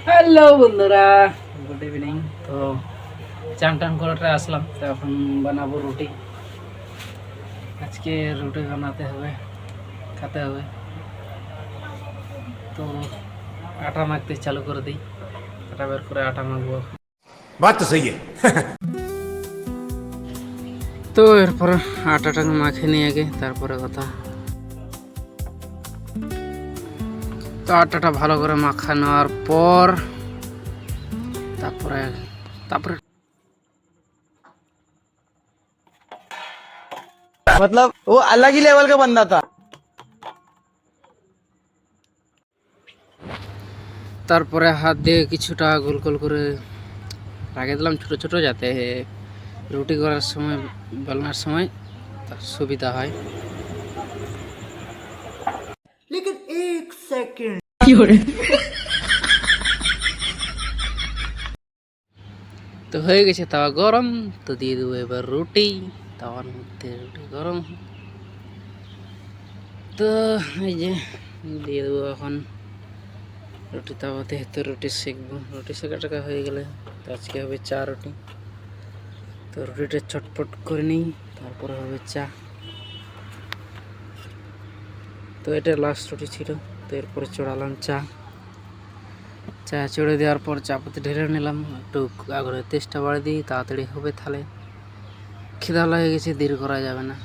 Hello বন্ধুরা, good evening. তো চান টান করে আসলাম, তো এখন বানাবো রুটি। আজকে রুটি বানাতে হবে, খেতে হবে। তো আটা মাখতে চালু করে দিই, আটা বের করে আটা মাখবো। बात तो सही है। তো এরপর আটাটাকে মাখে নিয়ে আগে, তারপরে কথা। তো আটাটা ভালো করে মাখা নেওয়ার পর তারপরে তারপরে मतलब वो अलग ही लेवल का बंदा था। তারপরে হাত দিয়ে কিছুটা গোল গোল করে লাগিয়ে দিলাম, ছোটো ছোটো, যাতে রুটি করার সময় বেলনার সময় তার সুবিধা হয়। लेकिन एक सेकंड তো হয়ে গেছে, তাওয়া গরম। তো দিয়ে দেবো এবার রুটি, তাওয়ার মধ্যে রুটি গরম। তো এই যে দিয়ে দেবো এখন রুটি তাওয়াতে। তো রুটি সেঁকবো, রুটি সেঁকা হয়ে গেলে তো আজকে হবে চা রুটি। তো রুটিটা চটপট করে নিই, তারপরে হবে চা। তো এটা লাস্ট রুটি ছিল, তো এরপরে চড়ালাম চা। চা চড়ে দেওয়ার পর চা পাতি ঢেলে নিলাম, একটু আগুনের তেজটা বাড়িয়ে দিই, তাড়াতাড়ি হবে। তাহলে খিদা লেগে গেছে, দেরি করা যাবে না,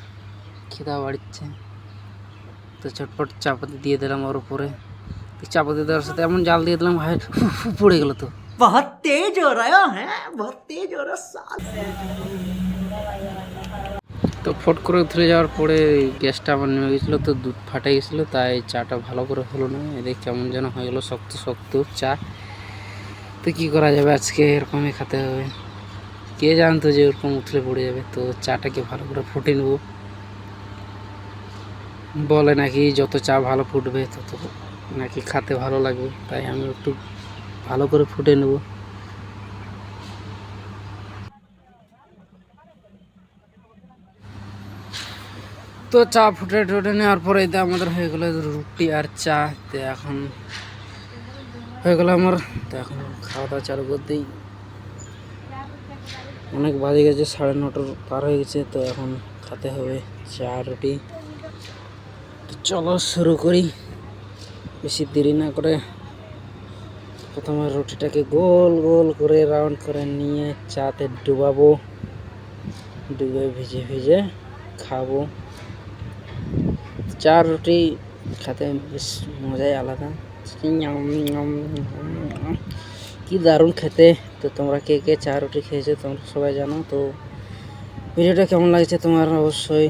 খিদা বাড়িচ্ছে। তো চটপট চা পাতি দিয়ে দিলাম ওর উপরে। চা পাতি দেওয়ার সাথে এমন জাল দিয়ে দিলাম, হাই পড়ে গেল। তো बहुत तेज हो रहा है, बहुत तेज हो रहा साल। তো ফট করে উঠে যাওয়ার পরে গ্যাসটা আমার নেমে গেছিলো, তো দুধ ফাটে গেছিলো, তাই চাটা ভালো করে হলো না। এদিকে কেমন যেন হয়ে গেলো, শক্ত শক্ত চা। তো কী করা যাবে, আজকে এরকমই খেতে হবে। কে জানতো যে ওরকম উঠলে পড়ে যাবে। তো চাটাকে ভালো করে ফুটে নেবো। বলে নাকি যত চা ভালো ফুটবে তত নাকি খেতে ভালো লাগবে, তাই আমি একটু ভালো করে ফুটে নেব। তো চা ফুটে টুটে নেওয়ার পরে তো আমাদের হয়ে গেলো রুটি আর চা। তো এখন হয়ে গেলো আমার। তো এখন খাওয়া দাওয়া চালু করে দিই। অনেক বাজে গেছে, 9:30 পার হয়ে গেছে। তো এখন খেতে হবে চা রুটি। তো চলো শুরু করি, বেশি দেরি না করে। প্রথমে রুটিটাকে গোল গোল করে রাউন্ড করে নিয়ে চাতে ডুবাবো, ডুবে ভিজে ভিজে খাবো। চা রুটি খেতে বেশ মজাই আলাদা, কি দারুণ খেতে। তো তোমরা কে কে চা রুটি খেয়েছো তোমরা সবাই জানো। তো ভিডিওটা কেমন লাগছে তোমার অবশ্যই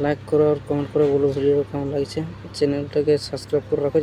লাইক করো আর কমেন্ট করে বলো ভিডিও কেমন লাগছে। চ্যানেলটাকে সাবস্ক্রাইব করে রাখো।